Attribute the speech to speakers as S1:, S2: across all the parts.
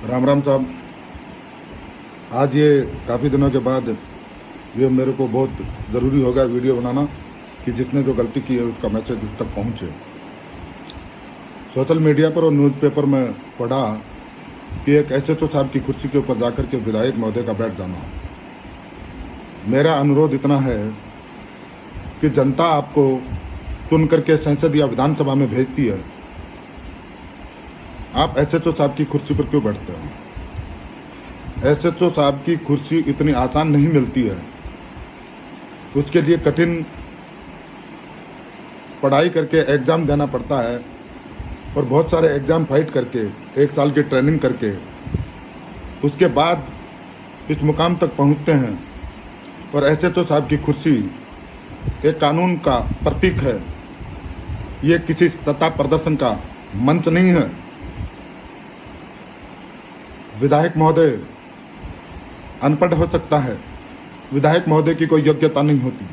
S1: राम राम साहब। आज ये काफ़ी दिनों के बाद ये मेरे को बहुत ज़रूरी हो गया वीडियो बनाना कि जिसने जो गलती की है उसका मैसेज उस तक पहुँचे। सोशल मीडिया पर और न्यूज़पेपर में पढ़ा कि एक एसएचओ साहब की कुर्सी के ऊपर जाकर के विधायक महोदय का बैठ जाना। मेरा अनुरोध इतना है कि जनता आपको चुन करके संसद या विधानसभा में भेजती है, आप एसएचओ साहब की कुर्सी पर क्यों बैठते हो? एसएचओ साहब की कुर्सी इतनी आसान नहीं मिलती है, उसके लिए कठिन पढ़ाई करके एग्ज़ाम देना पड़ता है और बहुत सारे एग्ज़ाम फाइट करके 1 साल की ट्रेनिंग करके उसके बाद इस मुकाम तक पहुंचते हैं। और एसएचओ साहब की कुर्सी एक कानून का प्रतीक है, ये किसी सत्ता प्रदर्शन का मंच नहीं है। विधायक महोदय अनपढ़ हो सकता है, विधायक महोदय की कोई योग्यता नहीं होती,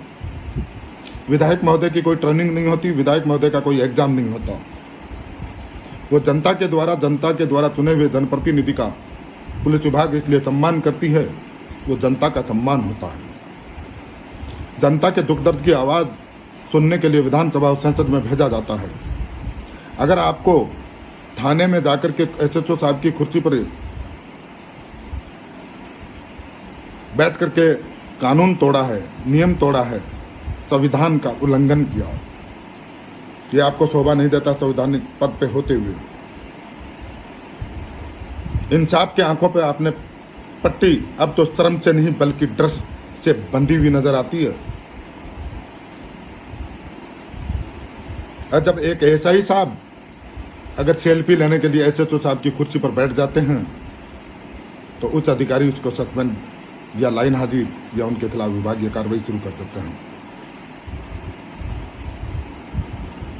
S1: विधायक महोदय की कोई ट्रेनिंग नहीं होती, विधायक महोदय का कोई एग्जाम नहीं होता। वो जनता के द्वारा चुने हुए जनप्रतिनिधि का पुलिस विभाग इसलिए सम्मान करती है, वो जनता का सम्मान होता है। जनता के दुख दर्द की आवाज़ सुनने के लिए विधानसभा और संसद में भेजा जाता है। अगर आपको थाने में जाकर के एसएचओ साहब की कुर्सी पर बैठ करके कानून तोड़ा है, नियम तोड़ा है, संविधान का उल्लंघन किया, ये आपको शोभा नहीं देता संवैधानिक पद पे होते हुए। इंसाफ के आंखों पे आपने पट्टी अब तो शर्म से नहीं बल्कि डर से बंधी हुई नजर आती है। और जब एक एसआई साहब अगर सेल्फी लेने के लिए एसएचओ साहब की कुर्सी पर बैठ जाते हैं तो उच्च अधिकारी उसको सस्पेंड या लाइन हाजिर या उनके खिलाफ विभागीय कार्रवाई शुरू कर देते हैं।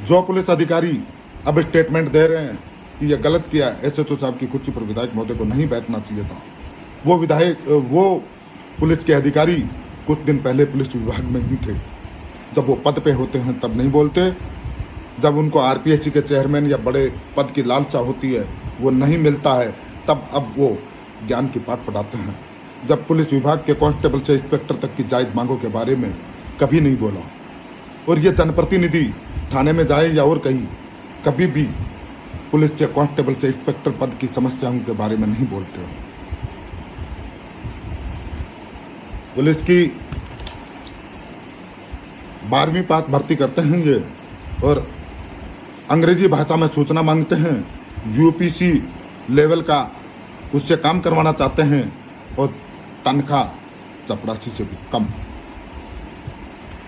S1: जो पुलिस अधिकारी अब स्टेटमेंट दे रहे हैं कि यह गलत किया, एसएचओ साहब की कुर्सी पर विधायक महोदय को नहीं बैठना चाहिए था, वो पुलिस के अधिकारी कुछ दिन पहले पुलिस विभाग में ही थे। जब वो पद पे होते हैं तब नहीं बोलते, जब उनको आरपीएससी के चेयरमैन या बड़े पद की लालसा होती है, वो नहीं मिलता है, तब अब वो ज्ञान की पाठ पढ़ाते हैं। जब पुलिस विभाग के कांस्टेबल से इंस्पेक्टर तक की जायज मांगों के बारे में कभी नहीं बोला। और ये जनप्रतिनिधि थाने में जाए या और कहीं, कभी भी पुलिस के कांस्टेबल से इंस्पेक्टर पद की समस्याओं के बारे में नहीं बोलते हो। पुलिस की 12वीं पास भर्ती करते हैं ये, और अंग्रेजी भाषा में सूचना मांगते हैं, यूपीसी लेवल का उससे काम करवाना चाहते हैं और तनख्वाह चपरासी से भी कम।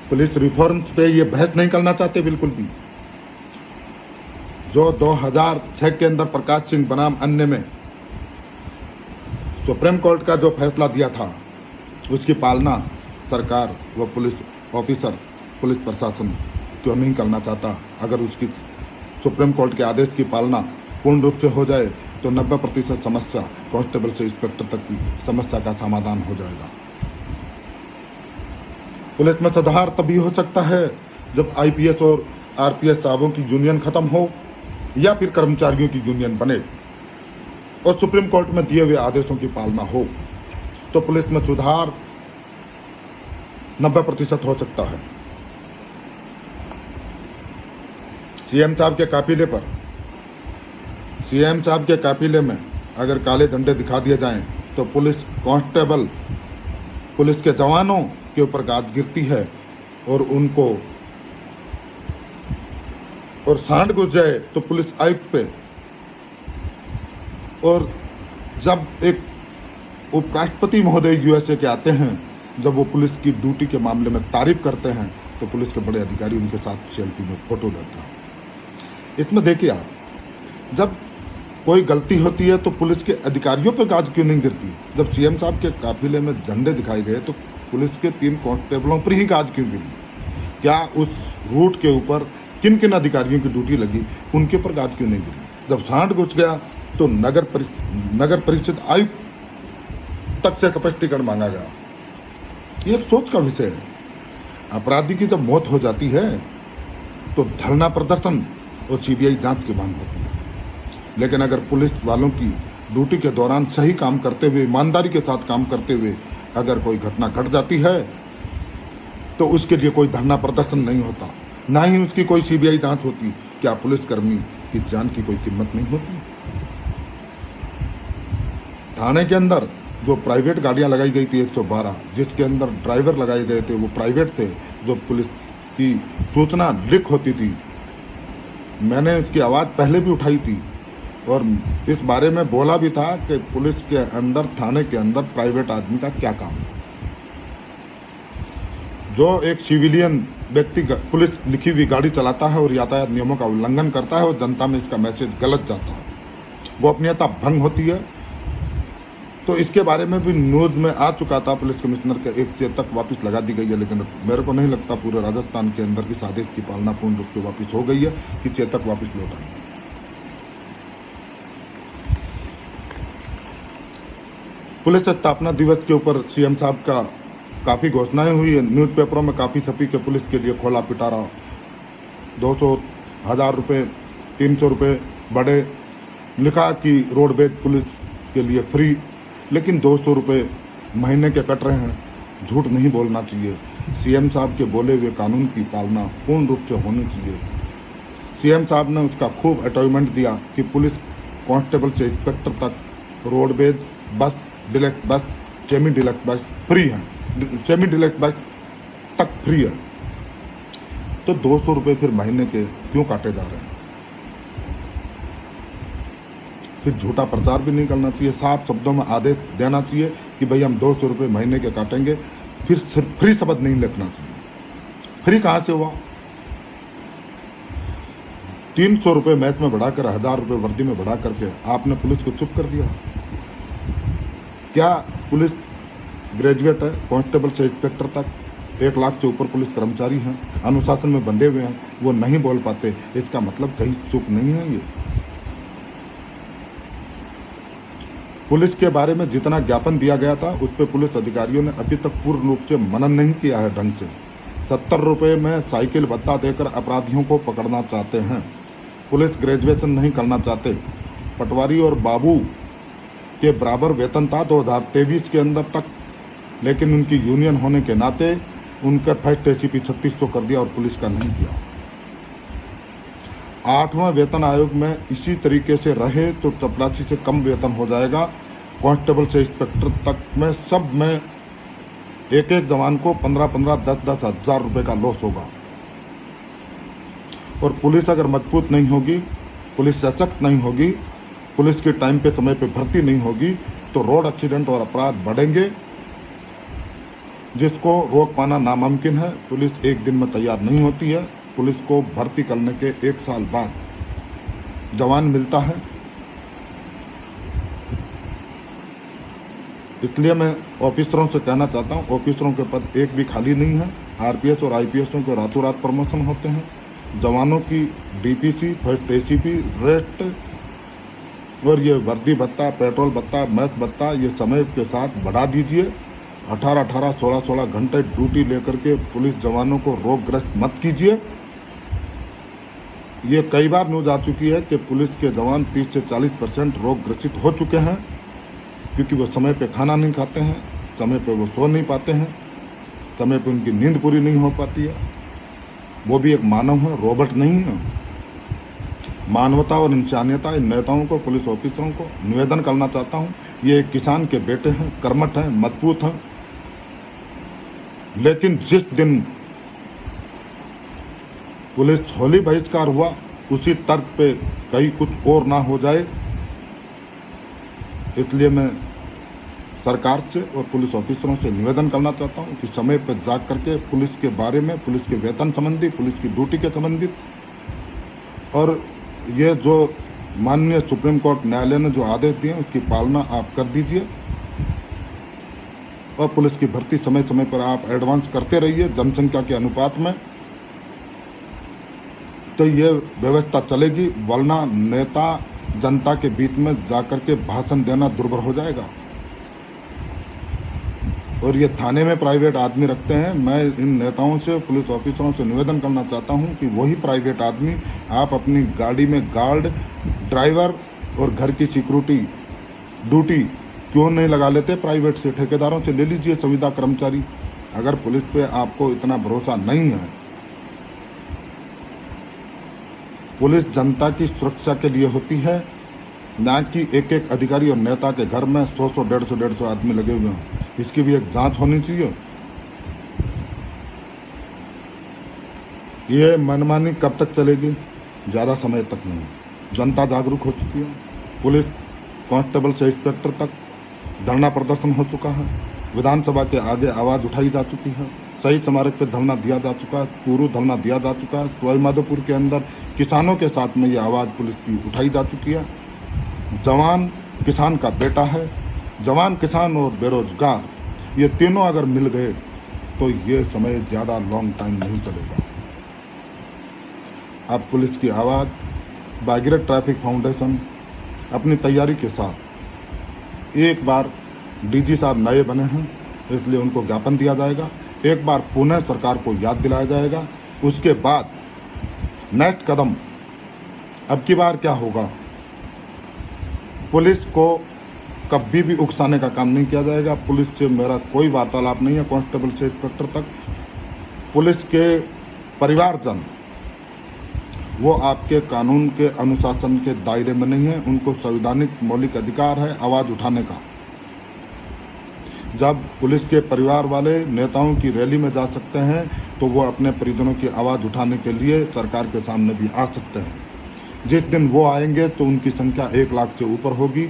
S1: पुलिस रिफॉर्म्स पे ये बहस नहीं करना चाहते बिल्कुल भी। जो 2006 के अंदर प्रकाश सिंह बनाम अन्य में सुप्रीम कोर्ट का जो फैसला दिया था, उसकी पालना सरकार व पुलिस ऑफिसर, पुलिस प्रशासन क्यों नहीं करना चाहता? अगर उसकी सुप्रीम कोर्ट के आदेश की पालना पूर्ण रूप से हो जाए तो 90% समस्या कांस्टेबल से इंस्पेक्टर तक की समस्या का समाधान हो जाएगा। पुलिस में सुधार तभी हो सकता है जब आईपीएस और आरपीएस साहबों की यूनियन खत्म हो या फिर कर्मचारियों की यूनियन बने और सुप्रीम कोर्ट में दिए हुए आदेशों की पालना हो, तो पुलिस में सुधार 90% हो सकता है। सीएम साहब के काफिले में अगर काले झंडे दिखा दिए जाएं तो पुलिस कांस्टेबल, पुलिस के जवानों के ऊपर गाज गिरती है और उनको और सांड घुस जाए तो पुलिस आयुक्त पे। और जब एक उपराष्ट्रपति महोदय यूएसए के आते हैं, जब वो पुलिस की ड्यूटी के मामले में तारीफ करते हैं तो पुलिस के बड़े अधिकारी उनके साथ सेल्फी में फोटो लेते हैं। इसमें देखिए आप, जब कोई गलती होती है तो पुलिस के अधिकारियों पर गाज क्यों नहीं गिरती? जब सीएम साहब के काफिले में झंडे दिखाए गए तो पुलिस के 3 कांस्टेबलों पर ही गाज क्यों गिरी? क्या उस रूट के ऊपर किन किन अधिकारियों की ड्यूटी लगी, उनके पर गाज क्यों नहीं गिरी? जब सांड घुस गया तो नगर परिषद आयुक्त तक से स्पष्टीकरण मांगा गया। ये एक सोच का विषय है। अपराधी की जब मौत हो जाती है तो धरना प्रदर्शन और सीबीआई जांच की मांग होती है। लेकिन अगर पुलिस वालों की ड्यूटी के दौरान सही काम करते हुए, ईमानदारी के साथ काम करते हुए अगर कोई घटना घट जाती है तो उसके लिए कोई धरना प्रदर्शन नहीं होता, ना ही उसकी कोई सीबीआई जांच होती। क्या पुलिसकर्मी की जान की कोई कीमत नहीं होती? थाने के अंदर जो प्राइवेट गाड़ियां लगाई गई थी 112, जिसके अंदर ड्राइवर लगाए गए थे वो प्राइवेट थे, जो पुलिस की सूचना लीक होती थी, मैंने इसकी आवाज़ पहले भी उठाई थी और इस बारे में बोला भी था कि पुलिस के अंदर, थाने के अंदर प्राइवेट आदमी का क्या काम। जो एक सिविलियन व्यक्ति पुलिस लिखी हुई गाड़ी चलाता है और यातायात नियमों का उल्लंघन करता है और जनता में इसका मैसेज गलत जाता है, गोपनीयता भंग होती है। तो इसके बारे में भी न्यूज़ में आ चुका था। पुलिस कमिश्नर का एक चेतक वापस लगा दी गई है, लेकिन मेरे को नहीं लगता पूरे राजस्थान के अंदर इस आदेश की पालना पूर्ण रूप से वापस हो गई है कि चेतक वापस लौट आई है। पुलिस स्थापना दिवस के ऊपर सीएम साहब का काफ़ी घोषणाएं हुई है, न्यूज़पेपरों में काफ़ी छपी कि पुलिस के लिए खोला पिटारा, 200, 1000 रुपये, 300 रुपये बढ़े, लिखा कि रोडवेज पुलिस के लिए फ्री, लेकिन 200 रुपये महीने के कट रहे हैं। झूठ नहीं बोलना चाहिए। सीएम साहब के बोले हुए कानून की पालना पूर्ण रूप से होनी चाहिए। सीएम साहब ने उसका खूब अटॉइनमेंट दिया कि पुलिस कांस्टेबल से इंस्पेक्टर तक रोडवेज बस, डिलक्स बस, सेमी डिलक्स बस फ्री है, सेमी डिलक्स बस तक फ्री है। तो 200 रुपये फिर महीने के क्यों काटे जा रहे हैं? फिर झूठा प्रचार भी नहीं करना चाहिए, साफ शब्दों में आदेश देना चाहिए कि भाई हम 200 रुपये महीने के काटेंगे। फिर सिर्फ फ्री शब्द नहीं लिखना चाहिए। फ्री कहाँ से हुआ? 300 रुपये मैच में बढ़ाकर 1000 रुपये वर्दी में बढ़ा करके आपने पुलिस को चुप कर दिया। क्या पुलिस ग्रेजुएट है? कांस्टेबल से इंस्पेक्टर तक 1 लाख से ऊपर पुलिस कर्मचारी हैं, अनुशासन में बंधे हुए हैं, वो नहीं बोल पाते, इसका मतलब कहीं चुप नहीं है। ये पुलिस के बारे में जितना ज्ञापन दिया गया था उस पर पुलिस अधिकारियों ने अभी तक पूर्ण रूप से मनन नहीं किया है ढंग से। 70 रुपये में साइकिल भत्ता देकर अपराधियों को पकड़ना चाहते हैं। पुलिस ग्रेजुएशन नहीं करना चाहते। पटवारी और बाबू के बराबर वेतन था 2023 के अंदर तक, लेकिन उनकी यूनियन होने के नाते उनका फर्स्ट एसीपी 3600 कर दिया और पुलिस का नहीं किया। 8वां वेतन आयोग में इसी तरीके से रहे तो चपरासी से कम वेतन हो जाएगा। कांस्टेबल से इंस्पेक्टर तक में सब में एक एक जवान को 15-15, 10-10 हज़ार रुपये का लॉस होगा। और पुलिस अगर मजबूत नहीं होगी, पुलिस सशक्त नहीं होगी, पुलिस के टाइम पे समय पे भर्ती नहीं होगी तो रोड एक्सीडेंट और अपराध बढ़ेंगे, जिसको रोक पाना नामुमकिन है। पुलिस एक दिन में तैयार नहीं होती है। पुलिस को भर्ती करने के 1 साल बाद जवान मिलता है। इसलिए मैं ऑफिसरों से कहना चाहता हूँ, ऑफिसरों के पद एक भी खाली नहीं है। आरपीएस और आईपीएसों के रातों रात प्रमोशन होते हैं। जवानों की डीपीसी, फर्स्ट एसीपी, रेस्ट और ये वर्दी भत्ता, पेट्रोल भत्ता, मैच भत्ता ये समय के साथ बढ़ा दीजिए। 18-18, 16-16 घंटे ड्यूटी लेकर के पुलिस जवानों को रोगग्रस्त मत कीजिए। ये कई बार न्यूज़ आ चुकी है कि पुलिस के जवान 30 से 40% रोग ग्रसित हो चुके हैं, क्योंकि वो समय पे खाना नहीं खाते हैं, समय पे वो सो नहीं पाते हैं, समय पे उनकी नींद पूरी नहीं हो पाती है। वो भी एक मानव है, रोबोट नहीं है। मानवता और इंसानियता इन नेताओं को, पुलिस ऑफिसरों को निवेदन करना चाहता हूँ। ये एक किसान के बेटे हैं, कर्मठ हैं, मजबूत हैं, लेकिन जिस दिन पुलिस होली बहिष्कार हुआ उसी तर्क पे कहीं कुछ और ना हो जाए, इसलिए मैं सरकार से और पुलिस ऑफिसरों से निवेदन करना चाहता हूं कि समय पर जाग करके पुलिस के बारे में, पुलिस के वेतन संबंधी, पुलिस की ड्यूटी के संबंधित और ये जो माननीय सुप्रीम कोर्ट न्यायालय ने जो आदेश दिए उसकी पालना आप कर दीजिए। और पुलिस की भर्ती समय समय पर आप एडवांस करते रहिए जनसंख्या के अनुपात में, तो ये व्यवस्था चलेगी। वरना नेता जनता के बीच में जाकर के भाषण देना दुर्भर हो जाएगा। और ये थाने में प्राइवेट आदमी रखते हैं। मैं इन नेताओं से, पुलिस ऑफिसरों से निवेदन करना चाहता हूं कि वही प्राइवेट आदमी आप अपनी गाड़ी में गार्ड, ड्राइवर और घर की सिक्योरिटी ड्यूटी क्यों नहीं लगा लेते प्राइवेट से, ठेकेदारों से ले लीजिए संविदा कर्मचारी। अगर पुलिस पे आपको इतना भरोसा नहीं है, पुलिस जनता की सुरक्षा के लिए होती है, ना कि एक एक अधिकारी और नेता के घर में 100 150 आदमी लगे हुए हैं। इसकी भी एक जांच होनी चाहिए। ये मनमानी कब तक चलेगी? ज़्यादा समय तक नहीं। जनता जागरूक हो चुकी है। पुलिस कांस्टेबल से इंस्पेक्टर तक धरना प्रदर्शन हो चुका है। विधानसभा के आगे आवाज़ उठाई जा चुकी है। शहीद स्मारक पे धरना दिया जा चुका है। चूरू धरना दिया जा चुका है। सवाईमाधोपुर के अंदर किसानों के साथ में ये आवाज़ पुलिस की उठाई जा चुकी है। जवान किसान का बेटा है। जवान, किसान और बेरोजगार, ये तीनों अगर मिल गए तो ये समय ज़्यादा लॉन्ग टाइम नहीं चलेगा। अब पुलिस की आवाज़, भागीरथ ट्रैफिक फाउंडेशन अपनी तैयारी के साथ, एक बार डीजी साहब नए बने हैं इसलिए उनको ज्ञापन दिया जाएगा। एक बार पुनः सरकार को याद दिलाया जाएगा। उसके बाद नेक्स्ट कदम, अब की बार क्या होगा, पुलिस को कभी भी उकसाने का काम नहीं किया जाएगा। पुलिस से मेरा कोई वार्तालाप नहीं है, कांस्टेबल से इंस्पेक्टर तक। पुलिस के परिवारजन वो आपके कानून के अनुशासन के दायरे में नहीं है। उनको संवैधानिक मौलिक अधिकार है आवाज़ उठाने का। जब पुलिस के परिवार वाले नेताओं की रैली में जा सकते हैं तो वो अपने परिजनों की आवाज़ उठाने के लिए सरकार के सामने भी आ सकते हैं। जिस दिन वो आएंगे तो उनकी संख्या 1 लाख से ऊपर होगी।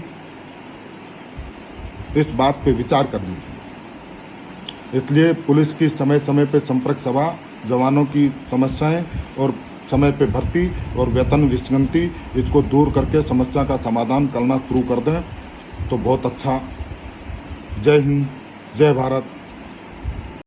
S1: इस बात पे विचार कर लीजिए। इसलिए पुलिस की समय समय पे संपर्क सभा, जवानों की समस्याएं और समय पे भर्ती और वेतन विसंगति, इसको दूर करके समस्या का समाधान करना शुरू कर दें तो बहुत अच्छा। जय हिंद, जय भारत।